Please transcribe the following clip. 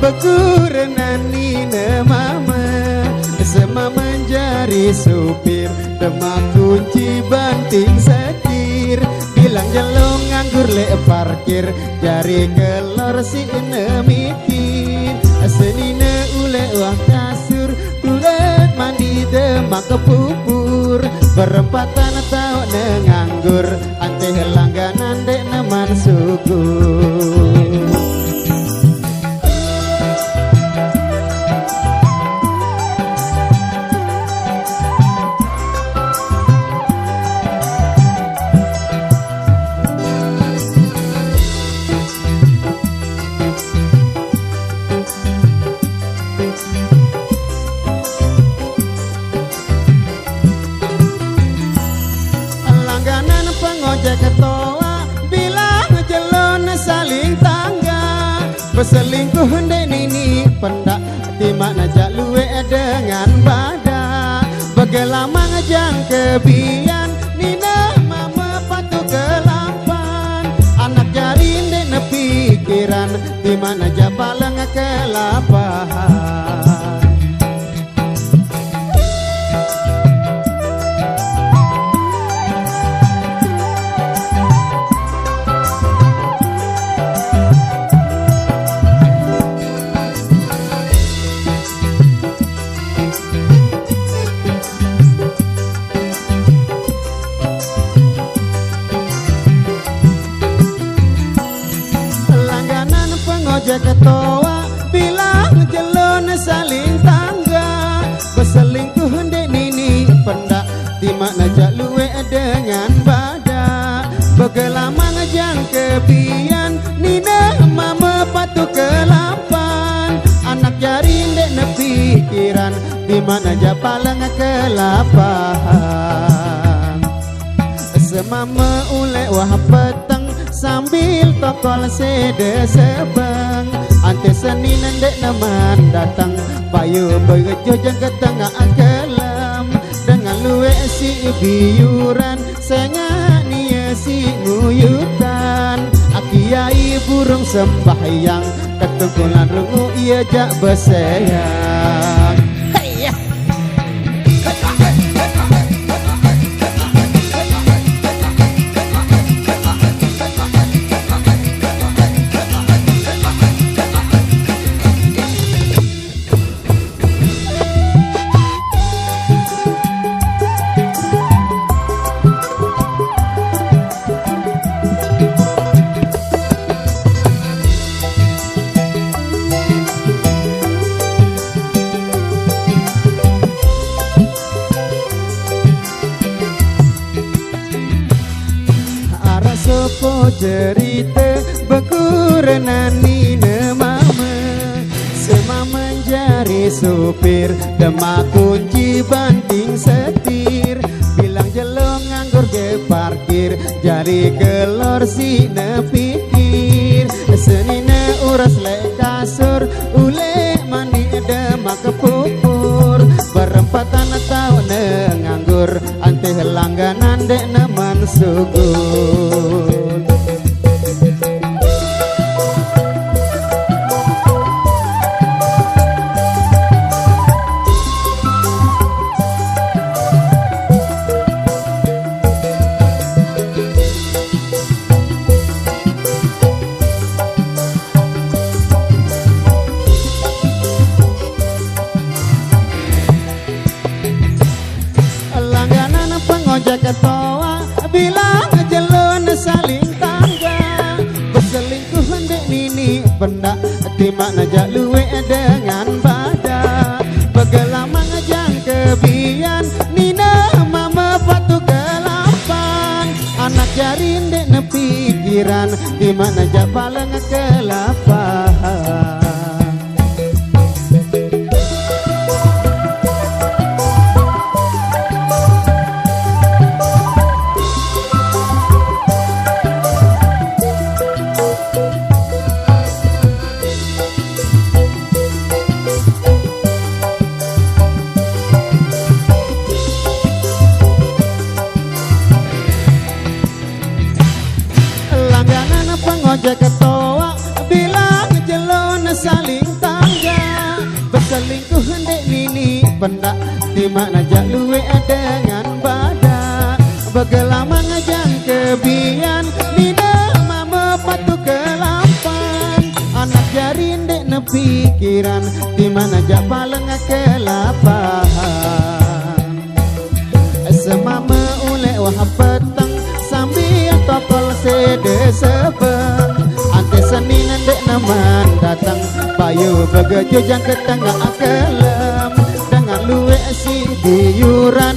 Begurenani mama Sema menjadi supir Demak kunci banting setir Bilang jelong nganggur lek parkir Jari kelor si mikir Senine ule uang kasur Tulet mandi Demak kepupur Berempatan tau nganggur Ante langganan dek neman syukur. Ketoa bilang jelon saling tangga Berselingkuh dek nini pendak Di mana jak luwe dengan badak Begelamang jang kebian Nina mama patu kelampan Anak jarin dek nepikiran Di mana jak palang kelapahan. Ketoa bilang jelon saling tangga Berselingkuh dek nini pendak Di mana jak luwe dengan badak Begelamang jang kebian Nina mama patu kelampan Anak jarin dek nepikiran Di mana jak palang kelapahan. Semama ule wah petang Sambil tokol sede sebang Ante seninan dek naman datang Payu bejo jang ke tengah kelam Dengan luwe si biuran Sengah nia si nguyutan Akiai burung sembahyang Ketungkulan rungu ia jak beseyang. Sopo cerita begurenani mama Sema menjadi supir Demak kunci banting setir Bilang jelong nganggur ke parkir Jari kelor si nepikir Senine uras lek kasur Ule mandi Demak kepupur Berempatan tau nganggur Ante langganan dek neman sugur. Ketoa bilang jelon saling tangga Berselingkuh dek nini pendak Di mana jak luwe dengan badak Begelamang jang kebian Nina mama patu kelampan Anak jarin dek nepikiran Di mana jak palang kelapahan. Langganan pengojek ketoa bilang jelon saling tak pendak di mana jak luwe dengan badan begelaman ngajang kebian nina mama patu kelampan anak jari ndek ne pikiran di mana jak paleng kelapahan semama ule wah peteng sambil tokol sede sebeng ante senin ndek neman datang payu begejo jang ke tengah kelem dengan luwe si diuran